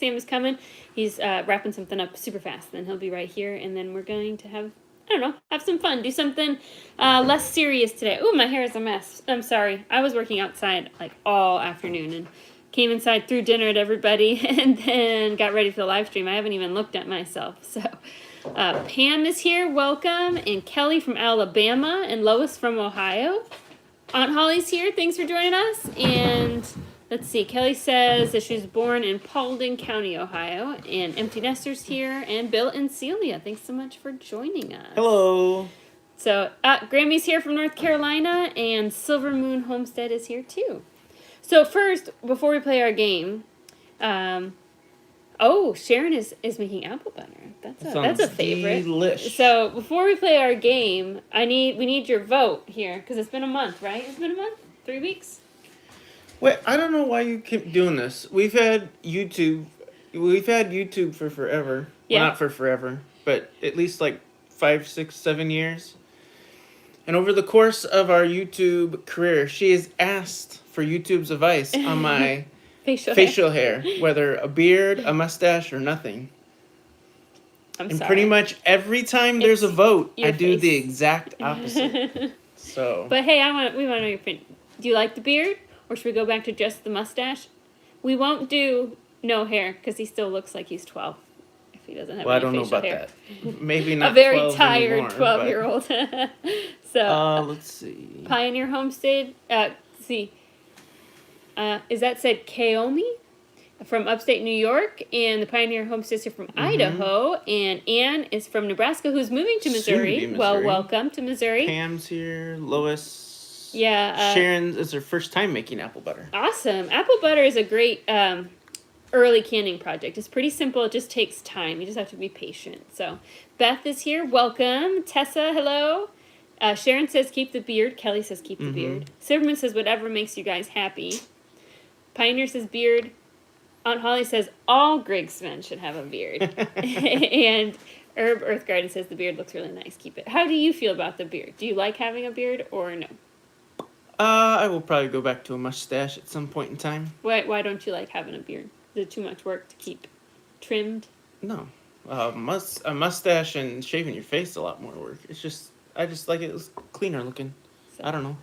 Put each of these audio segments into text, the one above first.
Sam is coming. He's wrapping something up super fast. Then he'll be right here, and then we're going to have some fun, do something less serious today. Ooh, my hair is a mess. I'm sorry. I was working outside like all afternoon and came inside, threw dinner at everybody, and then got ready for the live stream. I haven't even looked at myself. So Pam is here. Welcome. And Kelly from Alabama and Lois from Ohio. Aunt Holly's here. Thanks for joining us. And let's see. Kelly says that she was born in Paulding County, Ohio. And Empty Nesters here. And Bill and Celia. Thanks so much for joining us. Hello. So Grammy's here from North Carolina. And Silver Moon Homestead is here too. So first, before we play our game, Sharon is making apple butter. That's a favorite. Delish. So before we play our game, we need your vote here because it's been a month, right? It's been a month, 3 weeks. Wait, I don't know why you keep doing this. We've had YouTube for forever. Yeah. Well, not for forever, but at least like 5, 6, 7 years. And over the course of our YouTube career, she has asked for YouTube's advice on my facial hair, whether a beard, a mustache, or nothing. I'm sorry. Pretty much every time there's a vote, I do face. the exact opposite. So. But hey, we want to know your opinion. Do you like the beard, or should we go back to just the mustache? We won't do no hair because he still looks like he's 12 if he doesn't have any facial hair. Well, I don't know about that. Maybe not. A very 12 tired anymore, 12-year-old. So let's see. Pioneer Homestead. Is that said Kaomi from upstate New York, and the Pioneer Homestead is from Idaho, and Ann is from Nebraska, who's moving to Missouri. Well, welcome to Missouri. Pam's here. Lois. Yeah. Sharon is her first time making apple butter. Awesome. Apple butter is a great early canning project. It's pretty simple. It just takes time. You just have to be patient. So Beth is here. Welcome. Tessa, hello. Sharon says keep the beard. Kelly says keep the beard. Silverman says whatever makes you guys happy. Pioneer says beard. Aunt Holly says all Griggs men should have a beard. And Herb Earth Garden says the beard looks really nice. Keep it. How do you feel about the beard? Do you like having a beard or no? I will probably go back to a mustache at some point in time. Why don't you like having a beard? Is it too much work to keep trimmed? No. A mustache and shaving your face is a lot more work. I just like it cleaner looking. So. I don't know.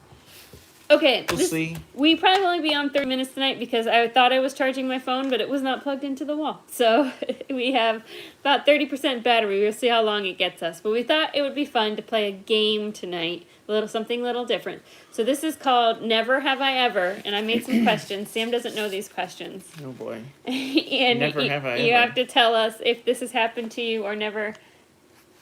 Okay, we'll see. We probably will only be on 30 minutes tonight because I thought I was charging my phone, but it was not plugged into the wall. So we have about 30% battery. We'll see how long it gets us. But we thought it would be fun to play a game tonight, something a little different. So this is called Never Have I Ever, and I made some questions. Sam doesn't know these questions. Oh boy. And Never have I ever. You have to tell us if this has happened to you or never.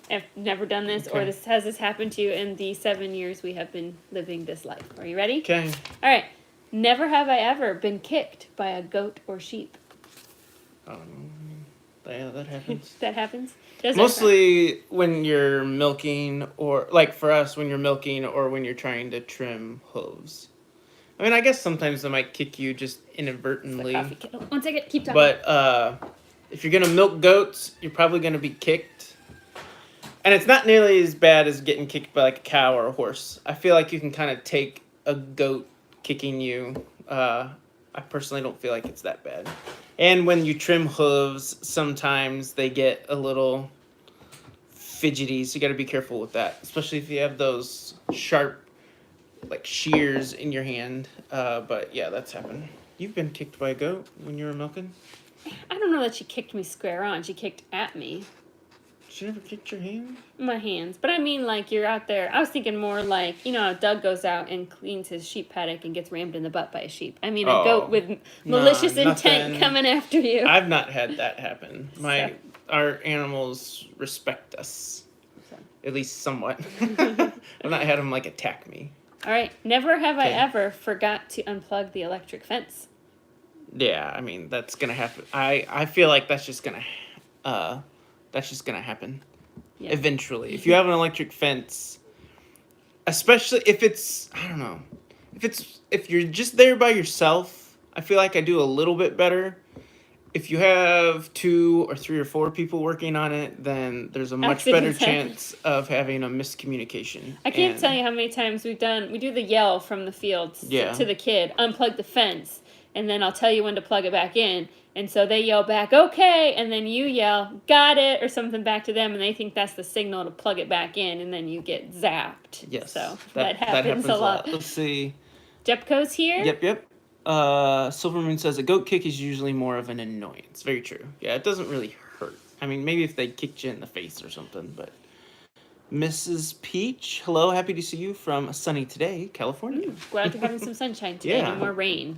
I've never done this, or has this happened to you in the 7 years we have been living this life. Are you ready? Okay. All right. Never have I ever been kicked by a goat or sheep. Yeah, that happens. That happens? Mostly when you're milking, or like for us, when you're milking or when you're trying to trim hooves. I mean, I guess sometimes they might kick you just inadvertently. It's the coffee kettle. 1 second, keep talking. But if you're going to milk goats, you're probably going to be kicked. And it's not nearly as bad as getting kicked by like a cow or a horse. I feel like you can kind of take a goat kicking you. I personally don't feel like it's that bad. And when you trim hooves, sometimes they get a little fidgety, so you got to be careful with that. Especially if you have those sharp like shears in your hand. But yeah, that's happened. You've been kicked by a goat when you were milking? I don't know that she kicked me square on. She kicked at me. She never kicked your hand? My hands. But I mean, like, you're out there. I was thinking more like, how Doug goes out and cleans his sheep paddock and gets rammed in the butt by a sheep. I mean, a goat with malicious intent coming after you. I've not had that happen. Our animals respect us. So. At least somewhat. I've not had them, like, attack me. All right. Never have I ever forgot to unplug the electric fence. Yeah, I mean, that's going to happen. I feel like that's just going to... That's just going to happen eventually. If you have an electric fence, especially if it's, I don't know, if you're just there by yourself, I feel like I do a little bit better. If you have 2 or 3 or 4 people working on it, then there's a much better chance of having a miscommunication. I can't tell you how many times we do the yell from the fields to the kid, unplug the fence. and then I'll tell you when to plug it back in. And so they yell back, okay, and then you yell, got it, or something back to them, and they think that's the signal to plug it back in, and then you get zapped. Yes. So that happens a lot. Let's see. Jepco's here. Yep. Silvermoon says a goat kick is usually more of an annoyance. Very true. Yeah, it doesn't really hurt. I mean, maybe if they kicked you in the face or something, but... Mrs. Peach, hello, happy to see you from sunny today, California. Glad you're having some sunshine today, Yeah. no more rain.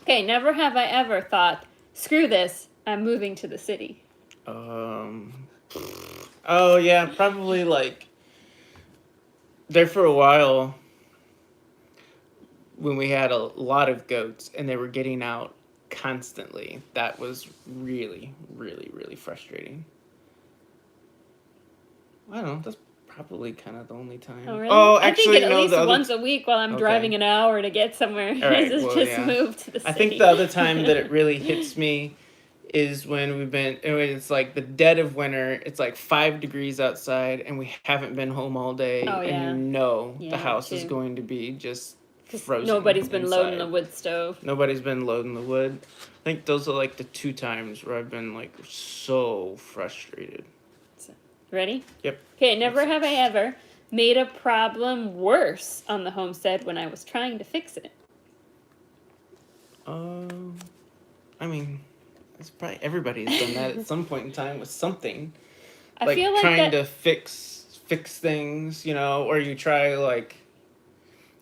Okay, never have I ever thought, screw this, I'm moving to the city. Oh yeah, probably like there for a while when we had a lot of goats and they were getting out constantly. That was really, really, really frustrating. I don't know. That's probably kind of the only time. Oh, really? Oh, I actually, think at least once a week while I'm driving an hour to get somewhere. All right, just move to the city. I think the other time that it really hits me is when it's like the dead of winter. It's like 5 degrees outside, and we haven't been home all day. Oh, yeah. And you know the house is going to be just frozen. Nobody's been inside. loading the wood stove. Nobody's been loading the wood. I think those are like the 2 times where I've been like so frustrated. Ready? Yep. Okay, never have I ever made a problem worse on the homestead when I was trying to fix it. I mean, it's probably everybody's done that at some point in time with something. I feel like trying to fix things, you know, or you try like.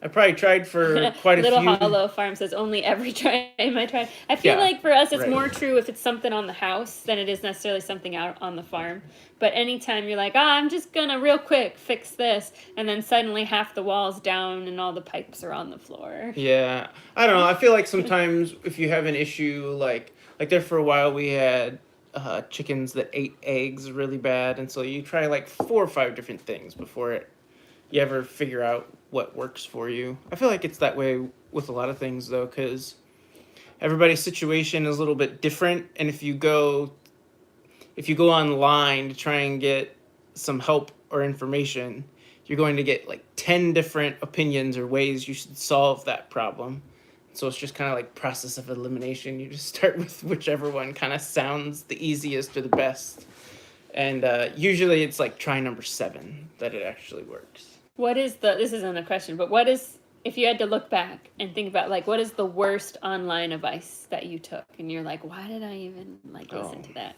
I probably tried for quite a few. Little Hollow Farm says only every time I tried. I feel like for us it's more true if it's something on the house than it is necessarily something out on the farm. But anytime you're like, I'm just gonna real quick fix this, and then suddenly half the wall's down and all the pipes are on the floor. Yeah, I don't know. I feel like sometimes if you have an issue, like there for a while we had chickens that ate eggs really bad, and so you try like 4 or 5 different things before you ever figure out what works for you. I feel like it's that way with a lot of things though, because everybody's situation is a little bit different, and if you go online to try and get some help or information, you're going to get like 10 different opinions or ways you should solve that problem. So it's just kind of like process of elimination. You just start with whichever one kind of sounds the easiest or the best. And usually it's like try number 7 that it actually works. This isn't a question, but if you had to look back and think about like, what is the worst online advice that you took? And you're like, why did I even listen to that?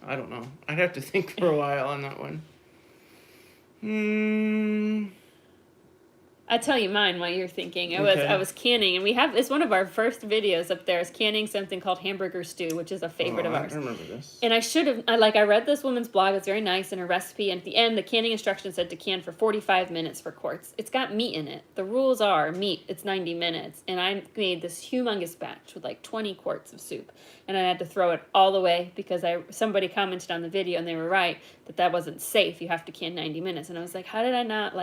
I don't know. I'd have to think for a while on that one. I'll tell you mine while you're thinking. I was canning, and it's one of our first videos up there is canning something called hamburger stew, which is a favorite of ours. I remember this. And I should have, I read this woman's blog, it's very nice, and her recipe, and at the end, the canning instructions said to can for 45 minutes for quarts. It's got meat in it. The rules are meat, it's 90 minutes, and I made this humongous batch with like 20 quarts of soup, and I had to throw it all away because somebody commented on the video, and they were right, that wasn't safe. You have to can 90 minutes. And I was like, how did I not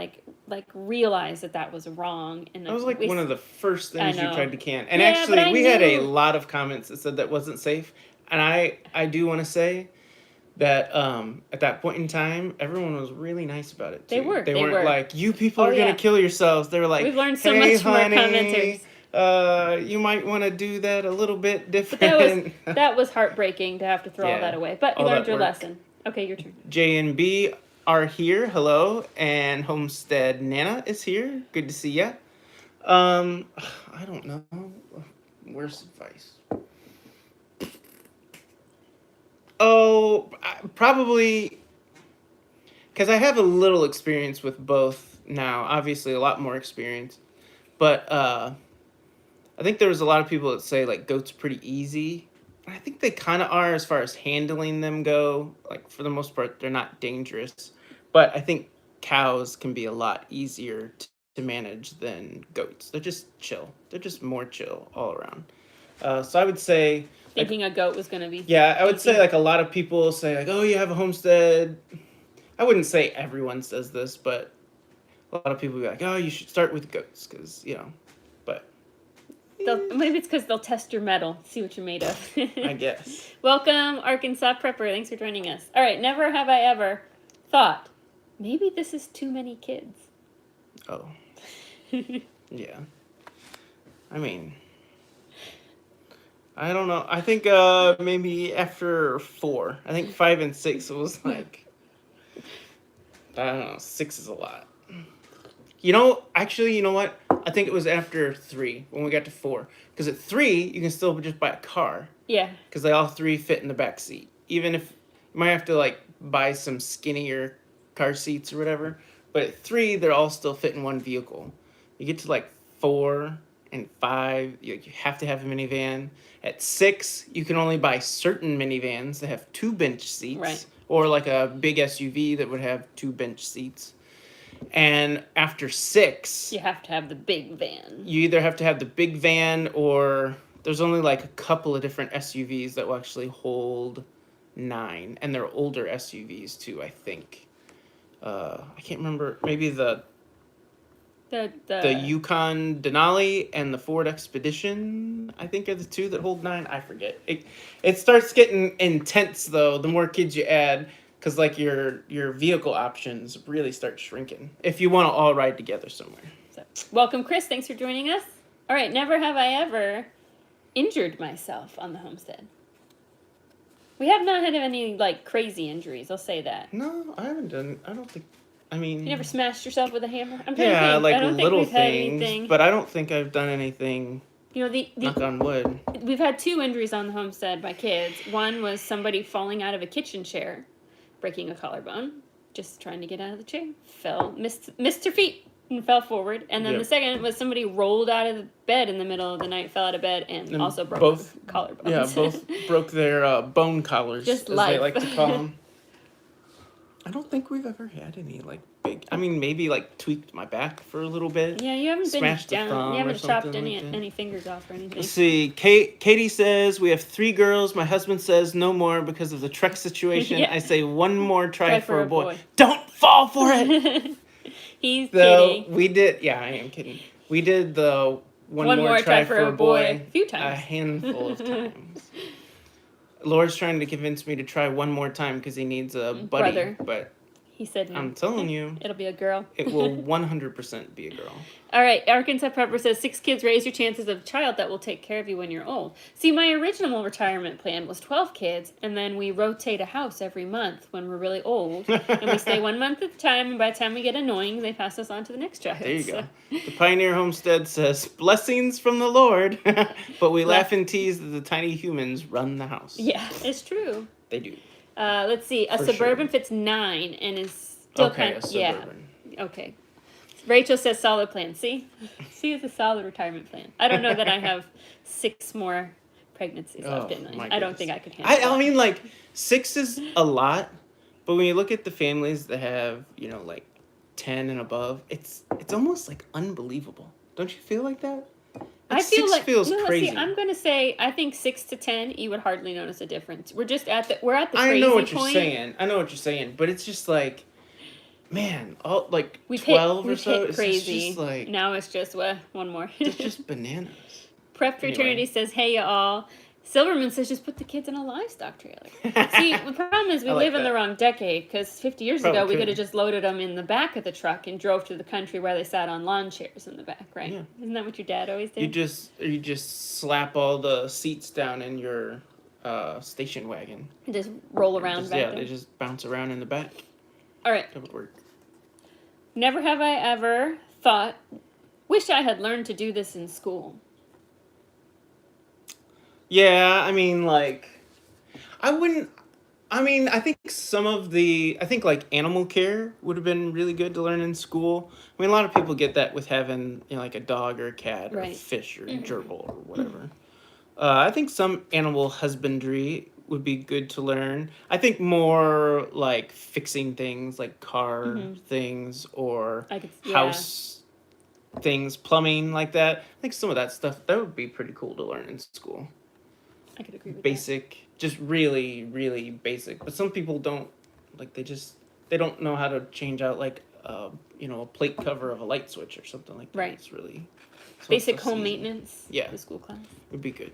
realize that was wrong? And that was one of the first things you tried to can. And actually, we had a lot of comments that said that wasn't safe. And I do want to say that at that point in time, everyone was really nice about it too. They weren't like, you people are going to kill yourselves. They were like, we've learned so much from our commenters. You might want to do that a little bit different. That was heartbreaking to have to throw all that away. But you learned your lesson. Okay, your turn. J and B are here. Hello. And Homestead Nana is here. Good to see ya. I don't know. Worst advice. Oh, probably because I have a little experience with both now. Obviously, a lot more experience. But I think there was a lot of people that say like goats pretty easy. I think they kind of are as far as handling them go. Like for the most part, they're not dangerous. But I think cows can be a lot easier to manage than goats. They're just chill. They're just more chill all around. So I would say... Thinking a goat was going to be... Yeah, I would say like a lot of people say like, oh, you have a homestead. I wouldn't say everyone says this, but a lot of people be like, oh, you should start with goats because, but... Maybe it's because they'll test your metal, see what you're made of. I guess. Welcome, Arkansas Prepper. Thanks for joining us. All right, never have I ever thought, maybe this is too many kids. Oh. Yeah. I mean, I don't know. I think maybe after 4. I think 5 and 6 was like, I don't know. 6 is a lot. Actually, you know what? I think it was after 3 when we got to 4. Because at 3 you can still just buy a car. Yeah. Because they all 3 fit in the back seat. Even if you might have to like buy some skinnier car seats or whatever. But at 3 they're all still fit in one vehicle. You get to like 4 and 5, you have to have a minivan. At 6, you can only buy certain minivans that have 2 bench seats. Right. Or like a big SUV that would have 2 bench seats. And after 6, You have to have the big van. you either have to have the big van or there's only like a couple of different SUVs that will actually hold 9. And they're older SUVs too, I think. I can't remember. Maybe the Yukon Denali and the Ford Expedition, I think, are the 2 that hold 9. I forget. It starts getting intense though. The more kids you add, because like your vehicle options really start shrinking if you want to all ride together somewhere. So, welcome, Chris. Thanks for joining us. All right. Never have I ever injured myself on the homestead. We have not had any like crazy injuries. I'll say that. No, I haven't done. I don't think. I mean, You never smashed yourself with a hammer? I'm trying to yeah, think. like I don't think little we've had things, anything. but I don't think I've done anything. You know, Knock on wood. We've had 2 injuries on the homestead by kids. One was somebody falling out of a kitchen chair, breaking a collarbone, just trying to get out of the chair, missed her feet and fell forward. And then Yep. the second was somebody rolled out of the bed in the middle of the night, fell out of bed, and also broke both collarbones. Yeah, both broke their bone collars, Just as life. they like to call them. I don't think we've ever had any like big. I mean, maybe like tweaked my back for a little bit. Yeah, you haven't been Smashed a down. thumb You or haven't chopped something any like that. any fingers off or anything. Let's see. Katie says we have 3 girls. My husband says no more because of the truck situation. Yeah. I say one more try for a boy. Don't fall for it. He's Though kidding. we did. Yeah, I am kidding. We did the one more try for a boy a few times. a handful of times. Laura's trying to convince me to try one more time because he needs a buddy, Brother. but He said no. I'm telling you, It'll be a girl. it will 100% be a girl. All right, Arkansas Prepper says 6 kids raise your chances of a child that will take care of you when you're old. See, my original retirement plan was 12 kids, and then we rotate a house every month when we're really old, and we stay 1 month at a time, and by the time we get annoying, they pass us on to the next child. There you go. The Pioneer Homestead says, blessings from the Lord, but we laugh and tease that the tiny humans run the house. Yeah, it's true. They do. Let's see. A For Suburban sure. fits 9 and is still Okay, kind a of, yeah. Suburban. Okay. Rachel says solid plan. See? It's a solid retirement plan. I don't know that I have 6 more pregnancies left in my me. I don't goodness. think I could handle I that. mean, like, 6 is a lot, but when you look at the families that have, like 10 and above, it's almost like unbelievable. Don't you feel like that? I feel 6 like feels crazy. See, I'm gonna say I think 6 to 10 you would hardly notice a difference. We're just at the crazy I know what you're point. saying. I know what you're saying, but it's just like, man, all like We've 12 hit, or so. hit It's crazy. just like Now it's just one more. it's just bananas. Prep for Anyway. Eternity says, "Hey y'all." Silverman says, "Just put the kids in a livestock trailer." See, the problem is we I like live in the that. wrong decade because 50 years Probably ago we could. could have just loaded them in the back of the truck and drove to the country where they sat on lawn chairs in the back, right? Yeah. Isn't that what your dad always did? You just slap all the seats down in your station wagon. Just roll around Just, back yeah, there. they just bounce around in the back. All right. That would work. Never have I ever thought, wish I had learned to do this in school. Yeah, I mean, like, I wouldn't. I mean, I think like animal care would have been really good to learn in school. I mean, a lot of people get that with having, like a dog or a cat or a Right. fish or a gerbil or whatever. I think some animal husbandry would be good to learn. I think more like fixing things like car things or house things, plumbing like that. I think some of that stuff, that would be pretty cool to learn in school. I could agree with Basic, just really, really basic. But some people don't, like, they don't know how to change out, like, a plate cover of a light switch or something like that. Right. It's really... that. Basic stuff's home easy. maintenance. Yeah. The school class. Would be good.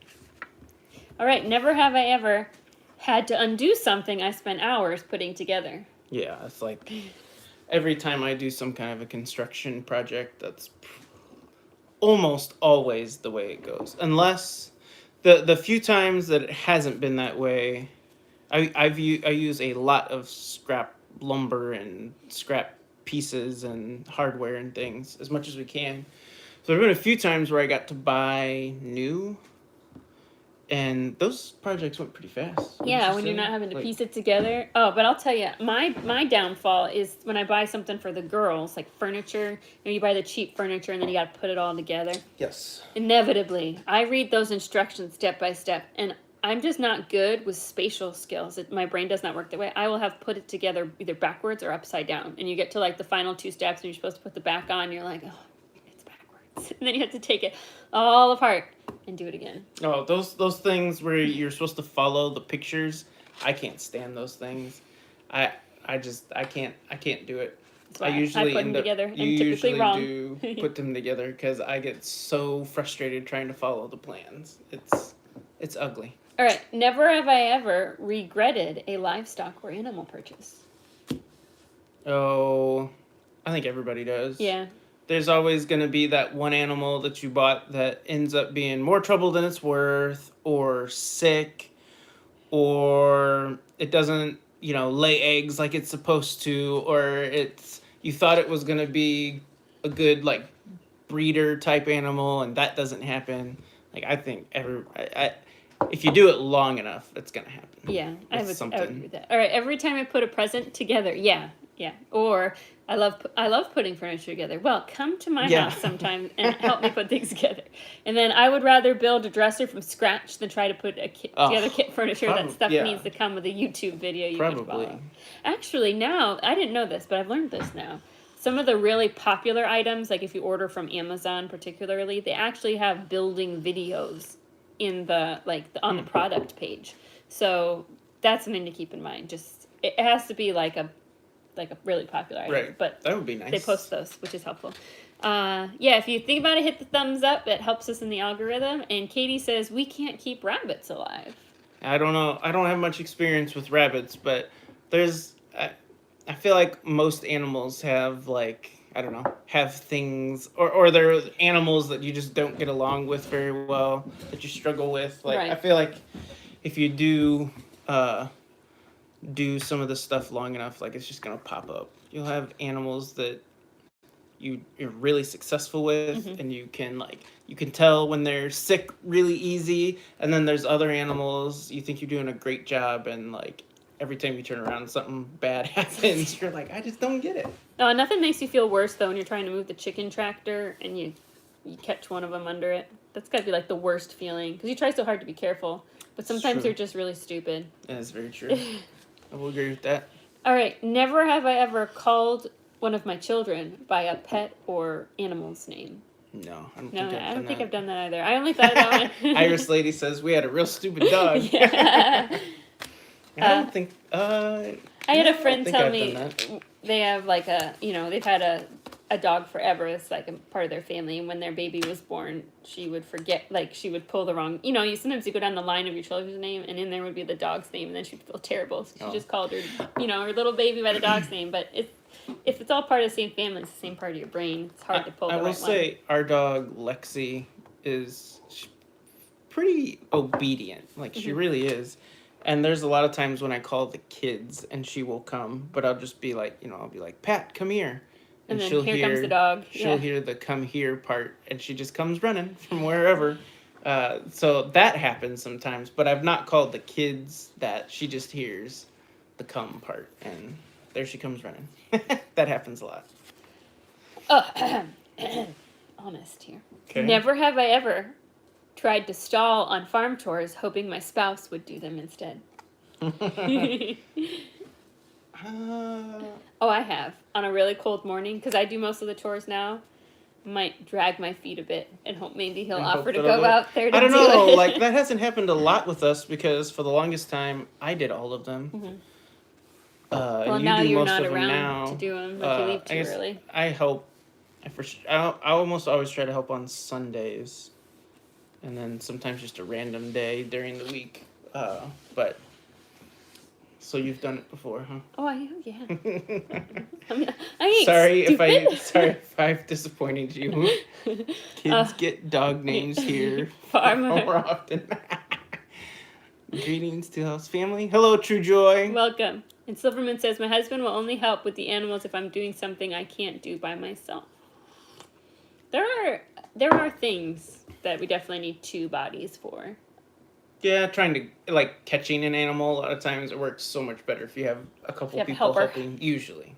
All right. Never have I ever had to undo something I spent hours putting together. Yeah, it's like every time I do some kind of a construction project, that's almost always the way it goes. Unless The few times that it hasn't been that way, I use a lot of scrap lumber and scrap pieces and hardware and things as much as we can. So there have been a few times where I got to buy new, and those projects went pretty fast. Yeah, when you're not having to piece it together. Oh, but I'll tell you, my downfall is when I buy something for the girls, like furniture. You buy the cheap furniture and then you got to put it all together. Yes. Inevitably, I read those instructions step by step, and I'm just not good with spatial skills. My brain does not work that way. I will have put it together either backwards or upside down, and you get to like the final two steps, and you're supposed to put the back on. And you're like, oh, it's backwards, and then you have to take it all apart and do it again. Oh, those things where you're supposed to follow the pictures, I can't stand those things. I can't do it. I usually put them together and typically usually wrong. do put them together because I get so frustrated trying to follow the plans. It's ugly. All right, never have I ever regretted a livestock or animal purchase. Oh, I think everybody does. Yeah. There's always going to be that one animal that you bought that ends up being more trouble than it's worth, or sick, or it doesn't, lay eggs like it's supposed to, or you thought it was going to be a good, like, breeder type animal, and that doesn't happen. Like, I think if you do it long enough, it's going to happen. Yeah, I would agree with that. All right, every time I put a present together, yeah. Or I love putting furniture together. Well, come to my house sometime and help me put things together. And then I would rather build a dresser from scratch than try to put together kit furniture. That stuff needs to come with a YouTube video you can follow. Actually, now, I didn't know this, but I've learned this now. Some of the really popular items, like if you order from Amazon particularly, they actually have building videos in on the product page. So that's something to keep in mind. Just it has to be like a really popular item. Right. But that would be nice. They post those, which is helpful. If you think about it, hit the thumbs up. It helps us in the algorithm. And Katie says we can't keep rabbits alive. I don't know. I don't have much experience with rabbits, but I feel like most animals have have things, or they're animals that you just don't get along with very well, that you struggle with. Like, right. I feel like if you do some of the stuff long enough, like, it's just gonna pop up. You'll have animals that you're really successful with, and you can tell when they're sick really easy, and then there's other animals you think you're doing a great job, and like every time you turn around something bad happens. You're like, I just don't get it. Oh, nothing makes you feel worse though when you're trying to move the chicken tractor and you catch one of them under it. That's gotta be like the worst feeling, because you try so hard to be careful, but sometimes they're just really stupid. That is very true. I will agree with that. All right, never have I ever called one of my children by a pet or animal's name. No, I don't think I've done that either. I only thought of that one. Iris lady says we had a real stupid dog. Yeah. I don't think. I had a friend tell me they have like they've had a dog forever. It's like a part of their family. And when their baby was born, she would forget, like she would pull the wrong. Sometimes you go down the line of your children's name, and in there would be the dog's name, and then she'd feel terrible. So she just called her, her little baby by the dog's name. But if it's all part of the same family, it's the same part of your brain. It's hard to pull the right one. I will say our dog Lexi is pretty obedient. Like she really is. And there's a lot of times when I call the kids and she will come, but I'll just be like, I'll be like, Pat, come here. And then here comes the dog. She'll hear the come here part, and she just comes running from wherever. So that happens sometimes, but I've not called the kids that. She just hears the come part, and there she comes running. That happens a lot. Honest here. Okay. Never have I ever tried to stall on farm chores, hoping my spouse would do them instead. I have. On a really cold morning, because I do most of the chores now. Might drag my feet a bit and hope maybe he'll offer to go out there to do it. I don't know. Like, that hasn't happened a lot with us, because for the longest time, I did all of them. Well, now you're not around to do them if you leave too early. I help. I almost always try to help on Sundays. And then sometimes just a random day during the week. But so you've done it before, huh? Oh, I have, yeah. I ain't sorry stupid. Sorry if I've disappointed you. Kids get dog names here far more often. Greetings, Teal House family. Hello, True Joy. Welcome. And Silverman says, my husband will only help with the animals if I'm doing something I can't do by myself. There are things that we definitely need two bodies for. Yeah, trying to, like, catching an animal, a lot of times it works so much better if you have a couple If you have a people helper. helping, usually.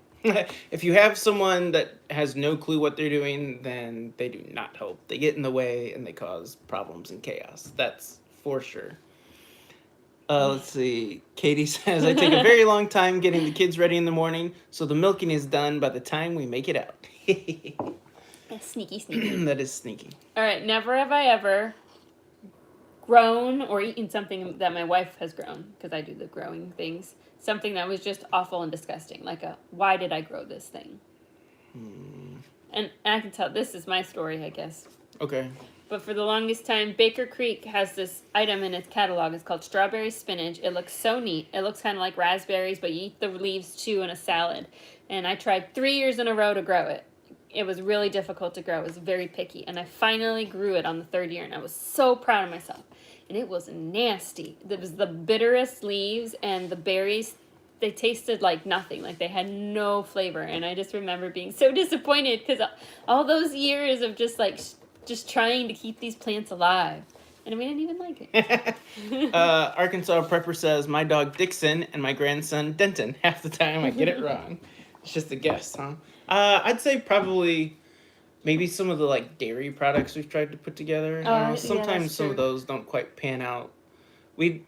If you have someone that has no clue what they're doing, then they do not help. They get in the way and they cause problems and chaos. That's for sure. Let's see. Katie says, I take a very long time getting the kids ready in the morning, so the milking is done by the time we make it out. That's sneaky. That is sneaky. All right, never have I ever grown or eaten something that my wife has grown, because I do the growing things, something that was just awful and disgusting, like why did I grow this thing? And I can tell, this is my story, I guess. Okay. But for the longest time, Baker Creek has this item in its catalog. It's called strawberry spinach. It looks so neat. It looks kind of like raspberries, but you eat the leaves too in a salad. And I tried 3 years in a row to grow it. It was really difficult to grow. It was very picky. And I finally grew it on the 3rd year, and I was so proud of myself. And it was nasty. It was the bitterest leaves, and the berries, they tasted like nothing. Like they had no flavor. And I just remember being so disappointed because all those years of just trying to keep these plants alive. And we didn't even like it. Arkansas Prepper says, my dog Dixon and my grandson Denton. Half the time I get it wrong. It's just a guess, huh? I'd say probably maybe some of the like dairy products we've tried to put together. Yeah, Sometimes that's some true. of those don't quite pan out. It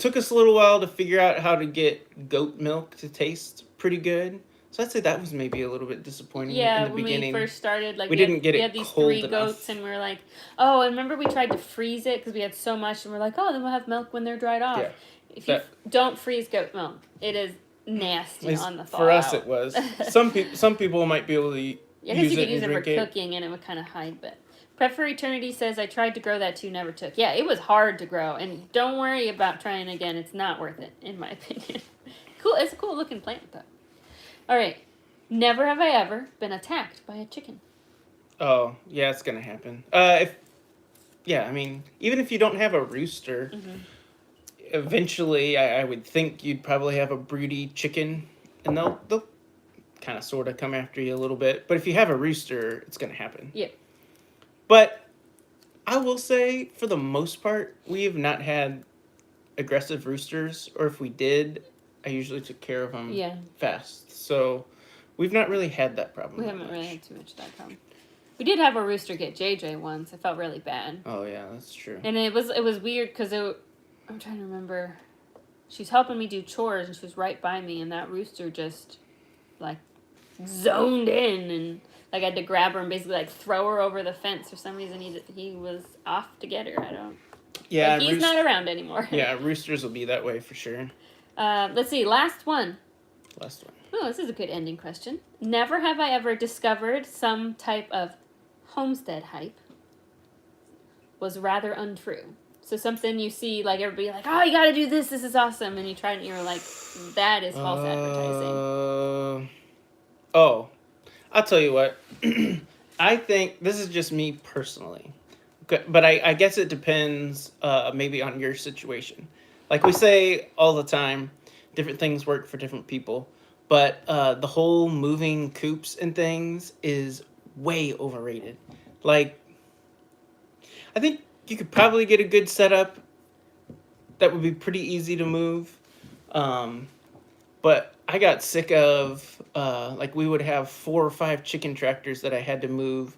took us a little while to figure out how to get goat milk to taste pretty good. So I'd say that was maybe a little bit disappointing Yeah, in the when beginning. we first started, like we didn't get we it had these cold 3 enough. goats, and we were like, oh, and remember we tried to freeze it because we had so much, and we're like, oh, then we'll have milk when they're dried off. Yeah. If you don't freeze goat milk, it is nasty At on the least thaw for us, out. it was. Some people might be able to Yeah, I guess use you it could use and it for drink it. cooking, and it would kind of hide, but Prep for Eternity says, I tried to grow that too, never took. Yeah, it was hard to grow, and don't worry about trying again. It's not worth it, in my opinion. Cool, it's a cool looking plant, though. All right, never have I ever been attacked by a chicken. Oh, yeah, it's gonna happen. I mean, even if you don't have a rooster, eventually I would think you'd probably have a broody chicken, and they'll kind of sort of come after you a little bit. But if you have a rooster, it's gonna happen. Yeah. But I will say, for the most part, we have not had aggressive roosters, or if we did, I usually took care of them fast. So we've not really had that problem. We haven't really had too much of that problem. We did have a rooster get JJ once. I felt really bad. Oh yeah, that's true. And it was weird because I'm trying to remember. She's helping me do chores, and she was right by me, and that rooster just like zoned in, and like I had to grab her and basically like throw her over the fence. For some reason, he was off to get her. I don't. Yeah, like, he's not around anymore. Yeah, roosters will be that way for sure. Let's see. Last one. Last one. Oh, this is a good ending question. Never have I ever discovered some type of homestead hype was rather untrue. So something you see, like everybody like, oh, you got to do this. This is awesome, and you try it, and you're like, that is false advertising. Oh, I'll tell you what. I think this is just me personally, but I guess it depends maybe on your situation. Like we say all the time, different things work for different people. But the whole moving coops and things is way overrated. Like, I think you could probably get a good setup that would be pretty easy to move. But I got sick of, like, we would have 4 or 5 chicken tractors that I had to move.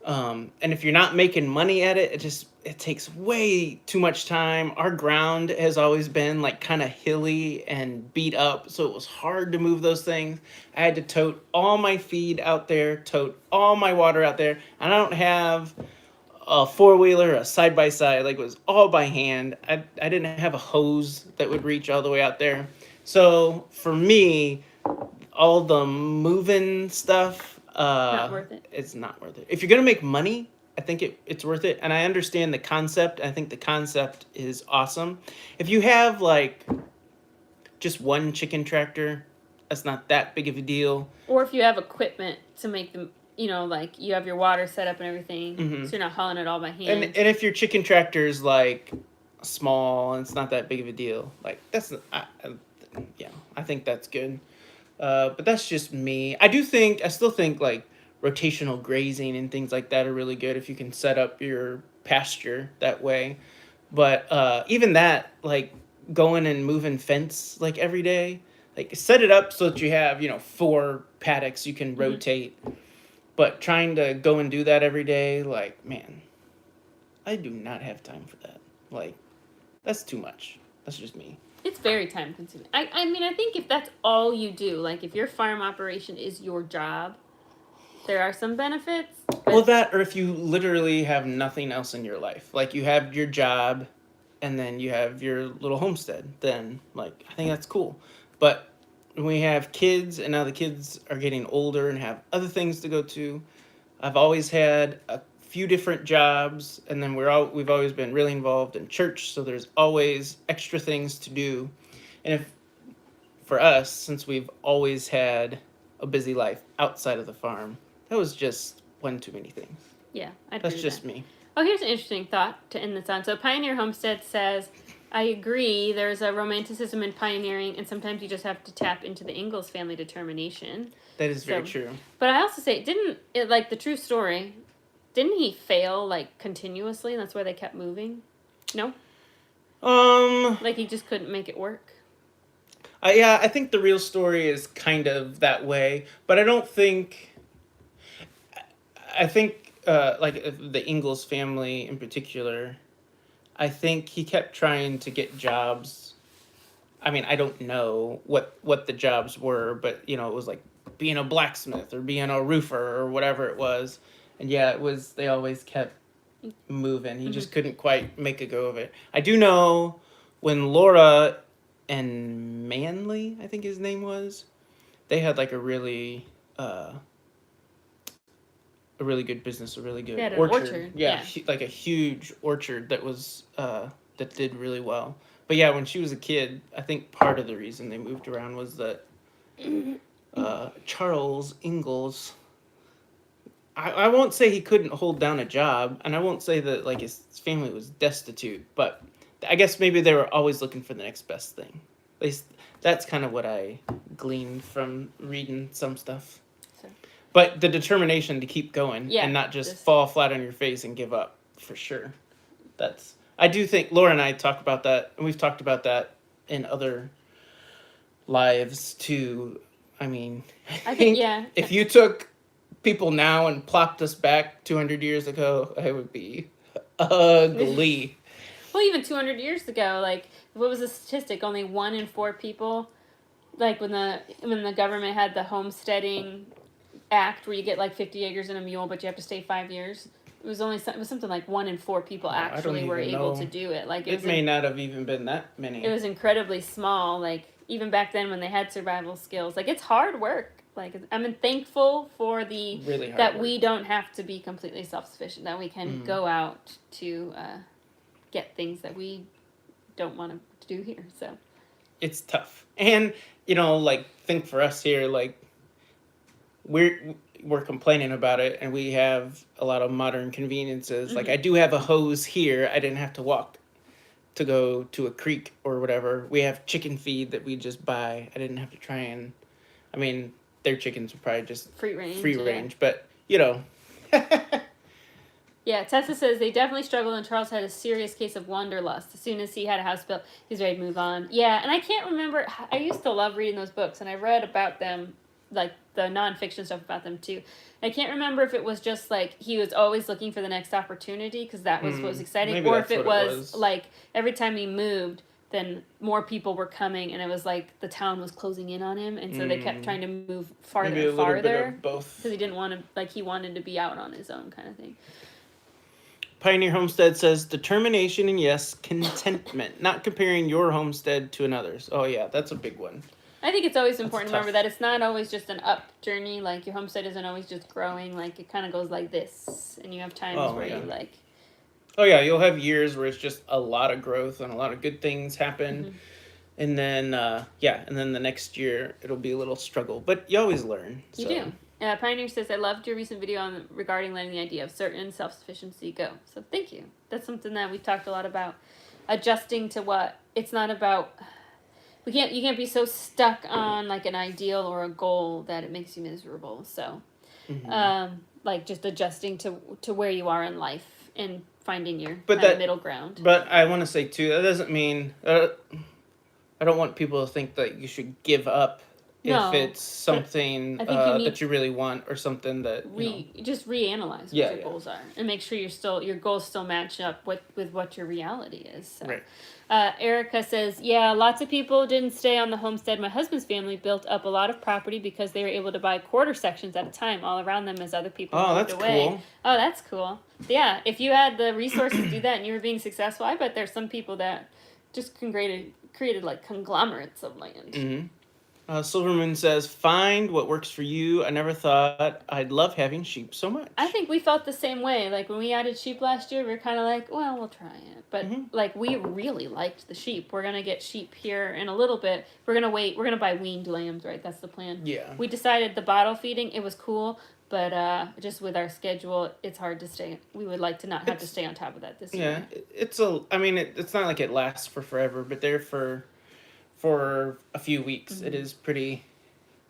And if you're not making money at it, it takes way too much time. Our ground has always been like kind of hilly and beat up, so it was hard to move those things. I had to tote all my feed out there, tote all my water out there, and I don't have a 4-wheeler, a side-by-side, like it was all by hand. I didn't have a hose that would reach all the way out there. So for me, all the moving stuff, Not worth it. it's not worth it. If you're gonna make money, I think it's worth it, and I understand the concept. I think the concept is awesome. If you have like just one chicken tractor, that's not that big of a deal. Or if you have equipment to make them, like you have your water set up and everything, so you're not hauling it all by hand. And if your chicken tractor is like small and it's not that big of a deal. Like that's yeah, I think that's good. But that's just me. I still think like rotational grazing and things like that are really good if you can set up your pasture that way. But even that, like going and moving fence like every day, like set it up so that you have 4 paddocks you can rotate. But trying to go and do that every day, like man, I do not have time for that. Like that's too much. That's just me. It's very time consuming. I mean, I think if that's all you do, like if your farm operation is your job, there are some benefits. Well, that, or if you literally have nothing else in your life, like you have your job and then you have your little homestead, then like I think that's cool. But when we have kids and now the kids are getting older and have other things to go to, I've always had a few different jobs, and then we've always been really involved in church, so there's always extra things to do. And if for us, since we've always had a busy life outside of the farm, that was just one too many things. Yeah, that's just me. Oh, here's an interesting thought to end this on. So Pioneer Homestead says, I agree, there's a romanticism in pioneering, and sometimes you just have to tap into the Ingalls family determination. That is very true. But I also say, like the true story, didn't he fail like continuously, and that's why they kept moving? No? Like he just couldn't make it work? Yeah, I think the real story is kind of that way, but I don't think... I think, like, the Ingalls family in particular, I think he kept trying to get jobs. I mean, I don't know what the jobs were, but, it was like being a blacksmith or being a roofer or whatever it was. And yeah, they always kept moving. He just couldn't quite make a go of it. I do know when Laura and Manley, I think his name was, they had like a really good business, a really good orchard. Yeah, like a huge orchard that was that did really well. But yeah, when she was a kid, I think part of the reason they moved around was that Charles Ingalls, I won't say he couldn't hold down a job, and I won't say that like his family was destitute, but I guess maybe they were always looking for the next best thing. At least that's kind of what I gleaned from reading some stuff. But the determination to keep going and not just fall flat on your face and give up, for sure. I do think Laura and I talk about that, and we've talked about that in other lives too. I mean, I think if you took people now and plopped us back 200 years ago, it would be ugly. Well, even 200 years ago, like, what was the statistic? Only 1 in 4 people, like when the government had the Homesteading Act where you get like 50 acres and a mule, but you have to stay 5 years. It was something like 1 in 4 people actually were able to do it. Like it may not have even been that many. It was incredibly small. Like even back then when they had survival skills, like it's hard work. Like I'm thankful for that we don't have to be completely self-sufficient. That we can go out to get things that we don't want to do here. So it's tough, and like think for us here, like. We're complaining about it, and we have a lot of modern conveniences. Like I do have a hose here. I didn't have to walk to go to a creek or whatever. We have chicken feed that we just buy. I didn't have to try and... I mean, their chickens were probably just free range, but Yeah, Tessa says they definitely struggled, and Charles had a serious case of wanderlust. As soon as he had a house built, he was ready to move on. Yeah, and I can't remember... I used to love reading those books, and I read about them, like the nonfiction stuff about them too. I can't remember if it was just like he was always looking for the next opportunity because that was what was exciting, or if it was like every time he moved, then more people were coming, and it was like the town was closing in on him, and so they kept trying to move farther and farther because he didn't want to, like he wanted to be out on his own kind of thing. Pioneer Homestead says determination and yes, contentment, not comparing your homestead to another's. Oh yeah, that's a big one. I think it's always important to remember that it's not always just an up journey. Like, your homestead isn't always just growing. Like, it kind of goes like this. And you have times where you, like... Oh, yeah. You'll have years where it's just a lot of growth and a lot of good things happen. And then, and then the next year, it'll be a little struggle. But you always learn. So. You do. Pioneer says, I loved your recent video regarding letting the idea of certain self-sufficiency go. So, thank you. That's something that we've talked a lot about adjusting to what it's not about. You can't be so stuck on like an ideal or a goal that it makes you miserable. So, like just adjusting to where you are in life and finding your middle ground. But I want to say too, that doesn't mean I don't want people to think that you should give up if it's something that you really want or something that just reanalyze what your goals are and make sure your goals still match up with what your reality is. So. Right. Erica says, yeah, lots of people didn't stay on the homestead. My husband's family built up a lot of property because they were able to buy quarter sections at a time all around them as other people moved away. Cool. Oh, that's cool. Yeah, if you had the resources to do that and you were being successful, I bet there's some people that just created like conglomerates of land. Mm-hmm. Silvermoon says, find what works for you. I never thought I'd love having sheep so much. I think we felt the same way. Like when we added sheep last year, we were kind of like, well, we'll try it. But like we really liked the sheep. We're going to get sheep here in a little bit. We're going to wait. We're going to buy weaned lambs, right? That's the plan. Yeah. We decided the bottle feeding, it was cool. But just with our schedule, it's hard to stay. We would like to not have to stay on top of that this year. Yeah. It's not like it lasts for forever, but they're for a few weeks. It is pretty,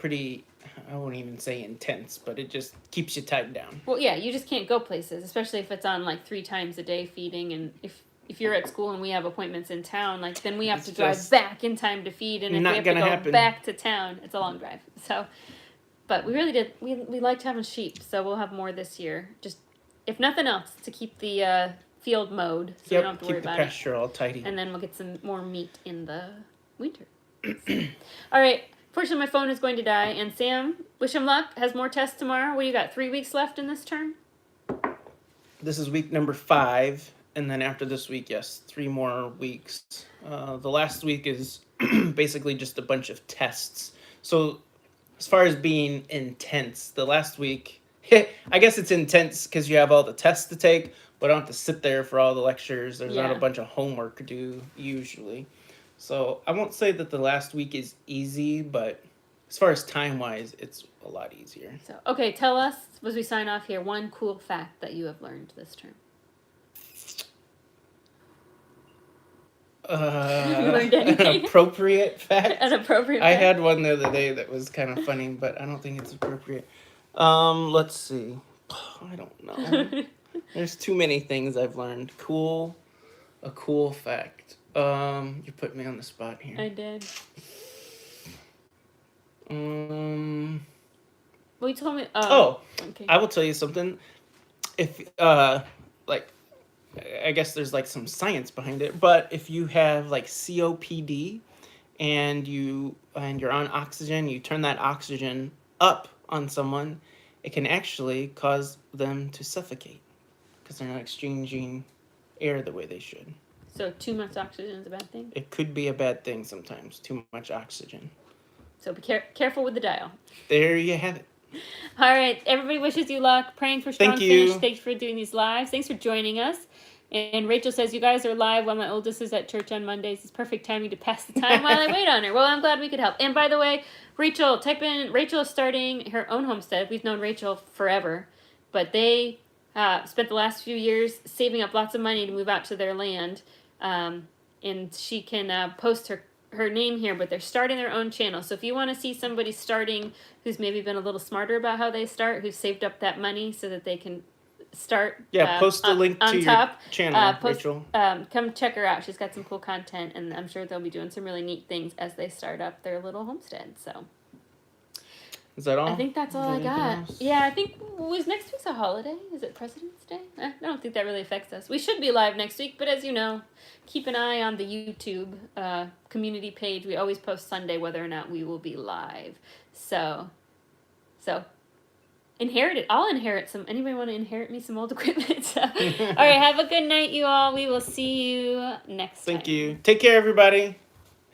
I won't even say intense, but it just keeps you tied down. Well, yeah, you just can't go places, especially if it's on like 3 times a day feeding. And if you're at school and we have appointments in town, like then we have to drive back in time to feed. And if we have to go back to town, it's a long drive. So, but we really did, we liked having sheep. So we'll have more this year. Just, if nothing else, to keep the field mowed. So we don't have to worry about it. Keep the pasture all tidy. And then we'll get some more meat in the winter. All right. Fortunately, my phone is going to die. And Sam, wish him luck. Has more tests tomorrow. What do you got? 3 weeks left in this term? This is week number 5. And then after this week, yes, 3 more weeks. The last week is basically just a bunch of tests. So as far as being intense, the last week, I guess it's intense because you have all the tests to take, but I don't have to sit there for all the lectures. There's not a bunch of homework to do usually. So I won't say that the last week is easy, but as far as time-wise, it's a lot easier. So, okay, tell us, as we sign off here, one cool fact that you have learned this term. You learned anything? An appropriate fact? An appropriate fact? I had one the other day that was kind of funny, but I don't think it's appropriate. Let's see. I don't know. There's too many things I've learned. A cool fact. You put me on the spot here. I did. Well, you told me. Okay. I will tell you something. If I guess there's like some science behind it, but if you have like COPD and you're on oxygen, you turn that oxygen up on someone, it can actually cause them to suffocate because they're not exchanging air the way they should. So too much oxygen is a bad thing? It could be a bad thing sometimes, too much oxygen. So be careful with the dial. There you have it. All right. Everybody wishes you luck. Praying for strong finish. Thanks for doing these lives. Thanks for joining us. And Rachel says, you guys are live while my oldest is at church on Mondays. It's perfect timing to pass the time while I wait on her. Well, I'm glad we could help. And by the way, Rachel, type in, Rachel is starting her own homestead. We've known Rachel forever. But they spent the last few years saving up lots of money to move out to their land. And she can post her name here, but they're starting their own channel. So if you want to see somebody starting who's maybe been a little smarter about how they start, who's saved up that money so that they can start post a link to your channel, Rachel. Come check her out. She's got some cool content, and I'm sure they'll be doing some really neat things as they start up their little homestead. So is that all? I think that's all I got. Else? Yeah, I think, was next week's a holiday? Is it President's Day? I don't think that really affects us. We should be live next week, but as you know, keep an eye on the YouTube community page. We always post Sunday whether or not we will be live. So inherit it. I'll inherit some. Anybody want to inherit me some old equipment? So, all right, have a good night, you all. We will see you next time. Thank you. Take care, everybody.